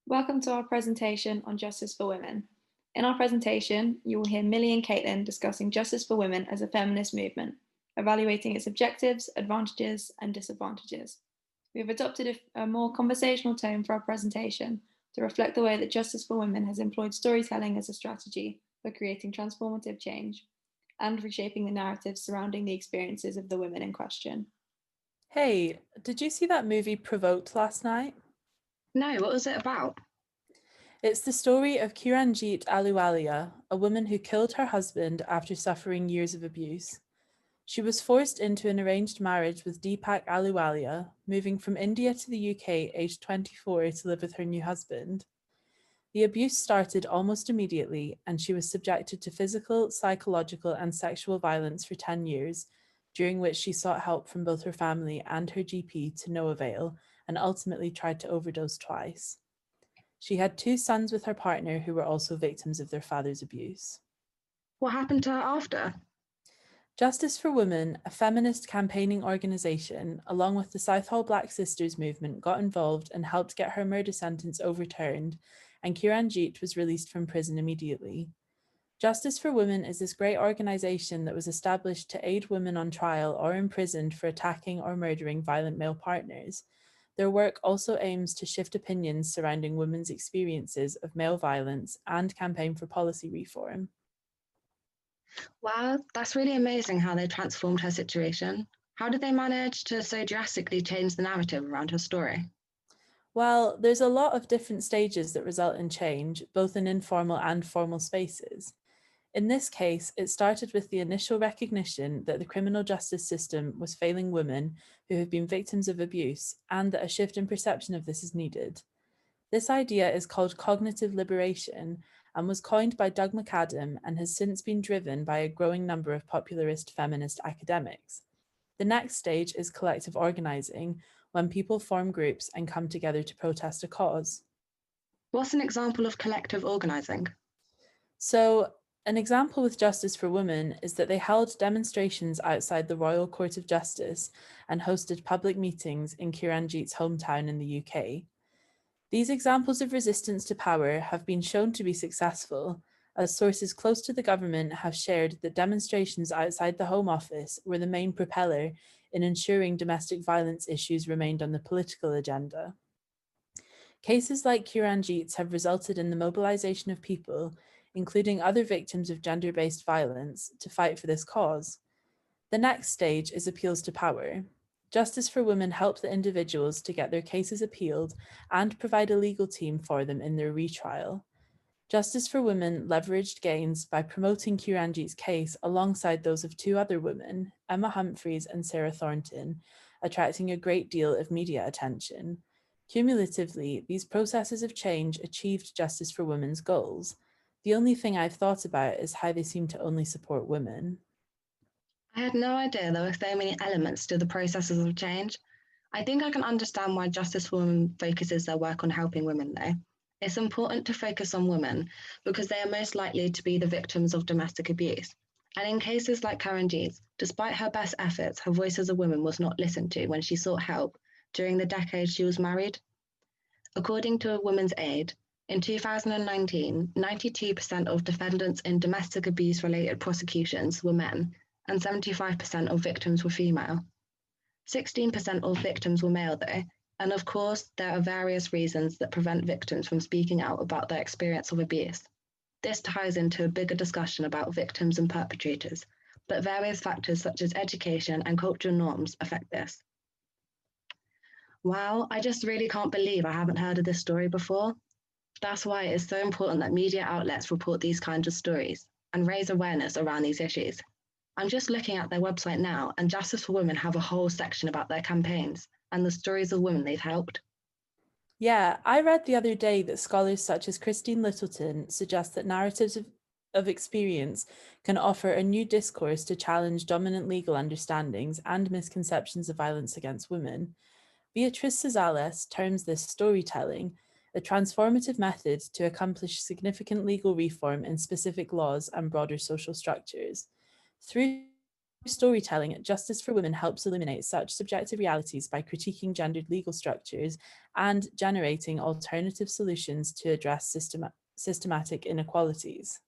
Welcome to our presentation on Justice for Women. In our presentation, you will hear Millie and Caitlin discussing justice for women as a feminist movement, evaluating its objectives, advantages, and disadvantages. We have adopted a more conversational tone for our presentation to reflect the way that Justice for Women has employed storytelling as a strategy for creating transformative change and reshaping the narratives surrounding the experiences of the women in question. Hey, did you see that movie Provoked last night? No, what was it about? It's the story of Kiranjit Ahluwalia, a woman who killed her husband after suffering years of abuse. She was forced into an arranged marriage with Deepak Ahluwalia, moving from India to the UK aged 24 to live with her new husband. The abuse started almost immediately, and she was subjected to physical, psychological, and sexual violence for 10 years, during which she sought help from both her family and her GP to no avail, and ultimately tried to overdose twice. She had 2 sons with her partner who were also victims of their father's abuse. What happened to her after? Justice for Women, a feminist campaigning organisation, along with the Southall Black Sisters movement, got involved and helped get her murder sentence overturned, and Kiranjit was released from prison immediately. Justice for Women is this great organisation that was established to aid women on trial or imprisoned for attacking or murdering violent male partners. Their work also aims to shift opinions surrounding women's experiences of male violence and campaign for policy reform. Wow, that's really amazing how they transformed her situation. How did they manage to so drastically change the narrative around her story? Well, there's a lot of different stages that result in change, both in informal and formal spaces. In this case, it started with the initial recognition that the criminal justice system was failing women who have been victims of abuse, and that a shift in perception of this is needed. This idea is called cognitive liberation and was coined by Doug McAdam and has since been driven by a growing number of popularist feminist academics. The next stage is collective organizing, when people form groups and come together to protest a cause. What's an example of collective organising? So, an example with Justice for Women is that they held demonstrations outside the Royal Court of Justice and hosted public meetings in Kiranjit's hometown in the UK. These examples of resistance to power have been shown to be successful, as sources close to the government have shared that demonstrations outside the Home Office were the main propeller in ensuring domestic violence issues remained on the political agenda. Cases like Kiranjit's have resulted in the mobilization of people, including other victims of gender-based violence, to fight for this cause. The next stage is appeals to power. Justice for Women help the individuals to get their cases appealed and provide a legal team for them in their retrial. Justice for Women leveraged gains by promoting Kiranjit's case alongside those of 2 other women, Emma Humphreys and Sarah Thornton, attracting a great deal of media attention. Cumulatively, these processes of change achieved Justice for Women's goals. The only thing I've thought about is how they seem to only support women. I had no idea there were so many elements to the processes of change. I think I can understand why Justice for Women focuses their work on helping women, though. It's important to focus on women because they are most likely to be the victims of domestic abuse. And in cases like Karanjit's, despite her best efforts, her voice as a woman was not listened to when she sought help during the decade she was married. According to Women's Aid, in 2019, 92% of defendants in domestic abuse-related prosecutions were men, and 75% of victims were female. 16% of victims were male, though, and of course, there are various reasons that prevent victims from speaking out about their experience of abuse. This ties into a bigger discussion about victims and perpetrators, but various factors such as education and cultural norms affect this. Wow, I just really can't believe I haven't heard of this story before. That's why it is so important that media outlets report these kinds of stories and raise awareness around these issues. I'm just looking at their website now, and Justice for Women have a whole section about their campaigns and the stories of women they've helped. Yeah, I read the other day that scholars such as Christine Littleton suggest that narratives of experience can offer a new discourse to challenge dominant legal understandings and misconceptions of violence against women. Beatrice Cisales terms this storytelling, a transformative method to accomplish significant legal reform in specific laws and broader social structures. Through Storytelling, Justice for Women helps illuminate such subjective realities by critiquing gendered legal structures and generating alternative solutions to address systematic inequalities.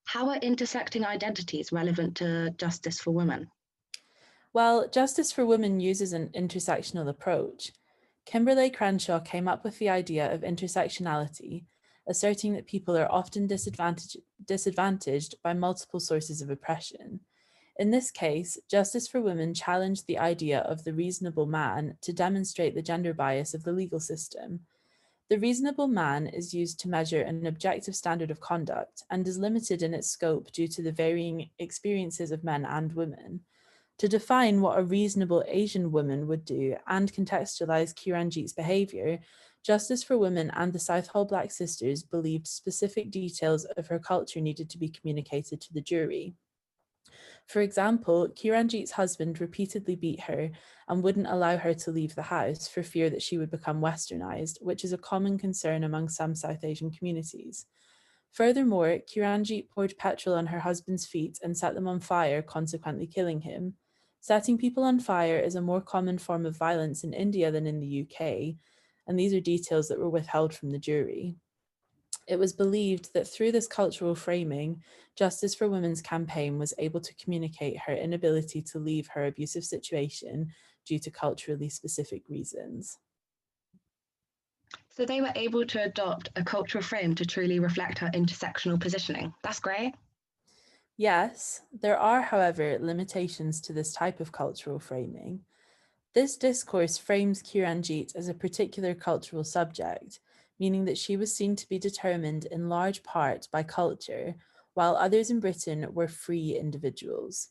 How are intersecting identities relevant to justice for women? Well, Justice for Women uses an intersectional approach. Kimberlé Crenshaw came up with the idea of intersectionality, asserting that people are often disadvantaged by multiple sources of oppression. In this case, Justice for Women challenged the idea of the reasonable man to demonstrate the gender bias of the legal system. The reasonable man is used to measure an objective standard of conduct and is limited in its scope due to the varying experiences of men and women. To define what a reasonable Asian woman would do and contextualize Kiranjit's behavior, Justice for Women and the Southall Black Sisters believed specific details of her culture needed to be communicated to the jury. For example, Kiranjit's husband repeatedly beat her and wouldn't allow her to leave the house for fear that she would become westernized, which is a common concern among some South Asian communities. Furthermore, Kiranjit poured petrol on her husband's feet and set them on fire, consequently killing him. Setting people on fire is a more common form of violence in India than in the UK, and these are details that were withheld from the jury. It was believed that through this cultural framing, Justice for Women's campaign was able to communicate her inability to leave her abusive situation due to culturally specific reasons. So they were able to adopt a cultural frame to truly reflect her intersectional positioning. That's great. Yes, there are, however, limitations to this type of cultural framing. This discourse frames Kiranjit as a particular cultural subject, meaning that she was seen to be determined in large part by culture, while others in Britain were free individuals.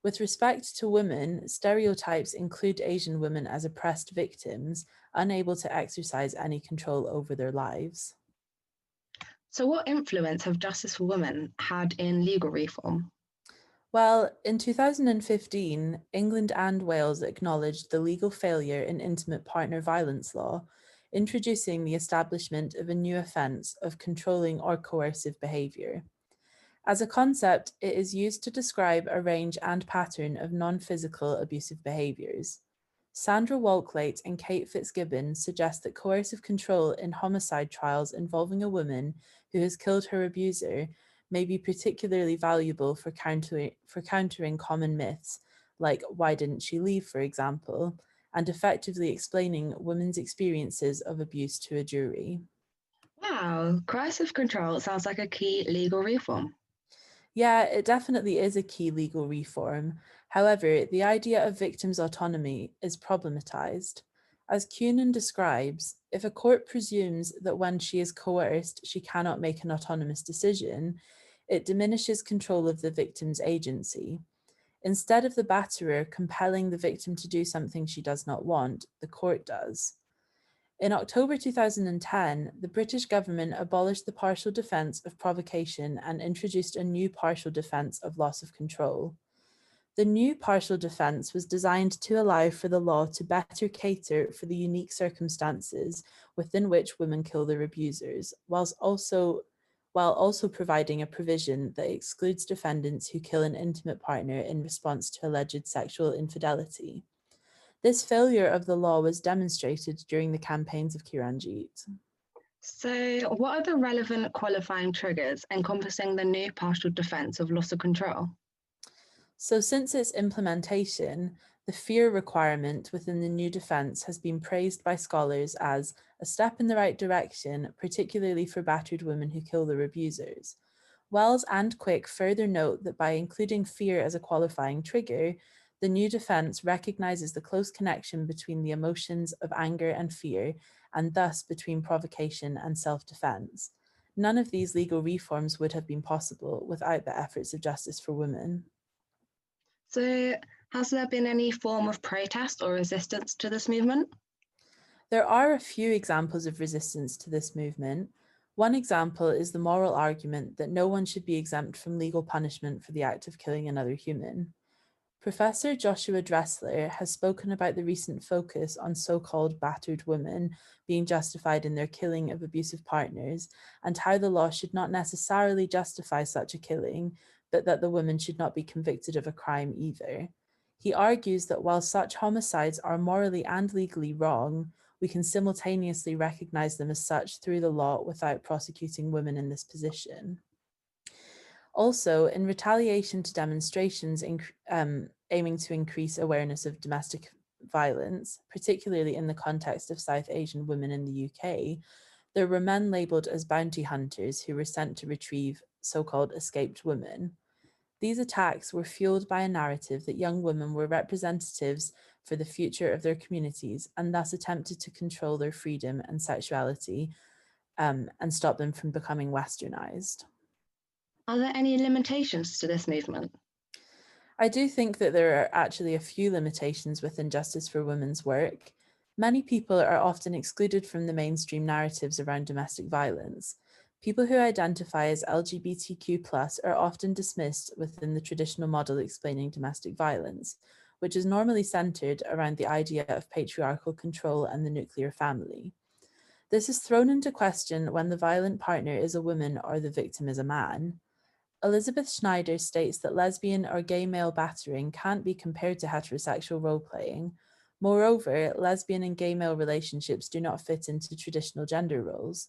With respect to women, stereotypes include Asian women as oppressed victims, unable to exercise any control over their lives. So, what influence have Justice for Women had in legal reform? Well, in 2015, England and Wales acknowledged the legal failure in intimate partner violence law, introducing the establishment of a new offence of controlling or coercive behaviour. As a concept, it is used to describe a range and pattern of non-physical abusive behaviours. Sandra Walklate and Kate Fitzgibbon suggest that coercive control in homicide trials involving a woman who has killed her abuser may be particularly valuable for countering common myths, like why didn't she leave, for example, and effectively explaining women's experiences of abuse to a jury. Wow, coercive control sounds like a key legal reform. Yeah, it definitely is a key legal reform. However, the idea of victims' autonomy is problematized. As Cunin describes, if a court presumes that when she is coerced, she cannot make an autonomous decision, it diminishes control of the victim's agency. Instead of the batterer compelling the victim to do something she does not want, the court does. In October 2010, the British government abolished the partial defence of provocation and introduced a new partial defence of loss of control. The new partial defence was designed to allow for the law to better cater for the unique circumstances within which women kill their abusers, while also providing a provision that excludes defendants who kill an intimate partner in response to alleged sexual infidelity. This failure of the law was demonstrated during the campaigns of Kiranjit. So, what are the relevant qualifying triggers encompassing the new partial defence of loss of control? So since its implementation, the fear requirement within the new defence has been praised by scholars as a step in the right direction, particularly for battered women who kill their abusers. Wells and Quick further note that by including fear as a qualifying trigger, the new defence recognises the close connection between the emotions of anger and fear, and thus between provocation and self-defence. None of these legal reforms would have been possible without the efforts of Justice for Women. So, has there been any form of protest or resistance to this movement? There are a few examples of resistance to this movement. One example is the moral argument that no one should be exempt from legal punishment for the act of killing another human. Professor Joshua Dressler has spoken about the recent focus on so-called battered women being justified in their killing of abusive partners and how the law should not necessarily justify such a killing, but that the woman should not be convicted of a crime either. He argues that while such homicides are morally and legally wrong, we can simultaneously recognize them as such through the law without prosecuting women in this position. Also, in retaliation to demonstrations aiming to increase awareness of domestic violence, particularly in the context of South Asian women in the UK, there were men labelled as bounty hunters who were sent to retrieve so-called escaped women. These attacks were fueled by a narrative that young women were representatives for the future of their communities and thus attempted to control their freedom and sexuality and stop them from becoming westernized. Are there any limitations to this movement? I do think that there are actually a few limitations within Justice for Women's work. Many people are often excluded from the mainstream narratives around domestic violence. People who identify as LGBTQ+ are often dismissed within the traditional model explaining domestic violence, which is normally centered around the idea of patriarchal control and the nuclear family. This is thrown into question when the violent partner is a woman or the victim is a man. Elizabeth Schneider states that lesbian or gay male battering can't be compared to heterosexual role-playing. Moreover, lesbian and gay male relationships do not fit into traditional gender roles.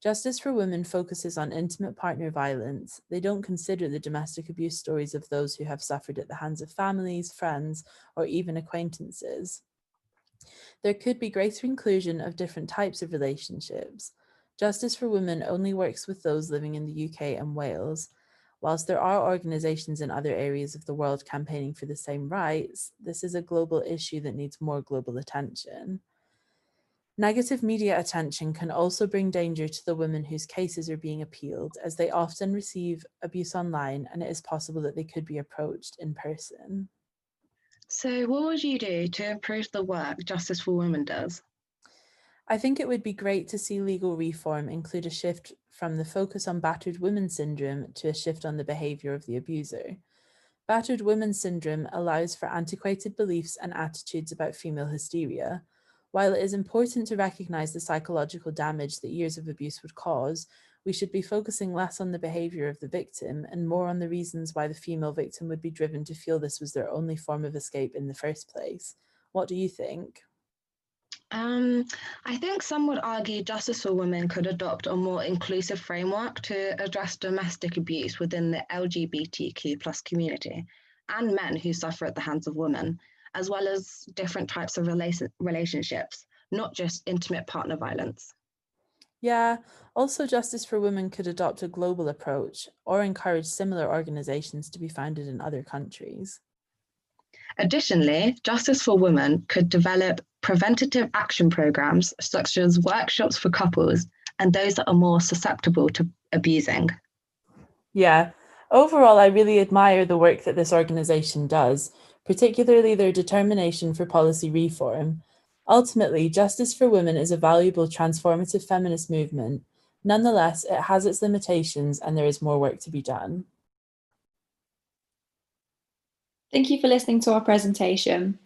Justice for Women focuses on intimate partner violence. They don't consider the domestic abuse stories of those who have suffered at the hands of families, friends, or even acquaintances. There could be greater inclusion of different types of relationships. Justice for Women only works with those living in the UK and Wales. Whilst there are organisations in other areas of the world campaigning for the same rights, this is a global issue that needs more global attention. Negative media attention can also bring danger to the women whose cases are being appealed, as they often receive abuse online and it is possible that they could be approached in person. So what would you do to improve the work Justice for Women does? I think it would be great to see legal reform include a shift from the focus on battered women syndrome to a shift on the behaviour of the abuser. Battered women syndrome allows for antiquated beliefs and attitudes about female hysteria. While it is important to recognise the psychological damage that years of abuse would cause, we should be focusing less on the behaviour of the victim and more on the reasons why the female victim would be driven to feel this was their only form of escape in the first place. What do you think? I think some would argue Justice for Women could adopt a more inclusive framework to address domestic abuse within the LGBTQ plus community and men who suffer at the hands of women, as well as different types of relationships, not just intimate partner violence. Yeah, also Justice for Women could adopt a global approach or encourage similar organisations to be founded in other countries. Additionally, Justice for Women could develop preventative action programs such as workshops for couples and those that are more susceptible to abusing. Yeah, overall, I really admire the work that this organisation does, particularly their determination for policy reform. Ultimately, Justice for Women is a valuable transformative feminist movement. Nonetheless, it has its limitations and there is more work to be done. Thank you for listening to our presentation.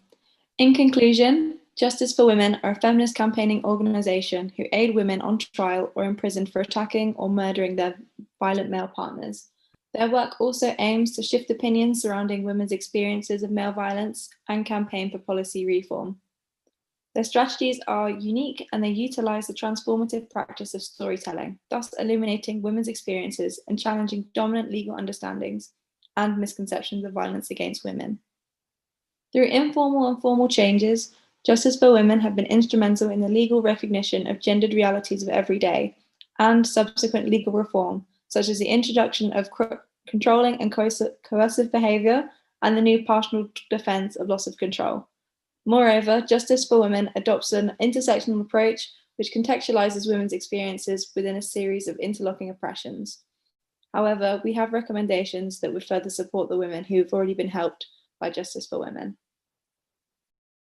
In conclusion, Justice for Women are a feminist campaigning organisation who aid women on trial or imprisoned for attacking or murdering their violent male partners. Their work also aims to shift opinions surrounding women's experiences of male violence and campaign for policy reform. Their strategies are unique and they utilise the transformative practice of storytelling, thus illuminating women's experiences and challenging dominant legal understandings and misconceptions of violence against women. Through informal and formal changes, Justice for Women have been instrumental in the legal recognition of gendered realities of every day and subsequent legal reform, such as the introduction of controlling and coercive behaviour and the new partial defence of loss of control. Moreover, Justice for Women adopts an intersectional approach which contextualises women's experiences within a series of interlocking oppressions. However, we have recommendations that would further support the women who have already been helped by Justice for Women.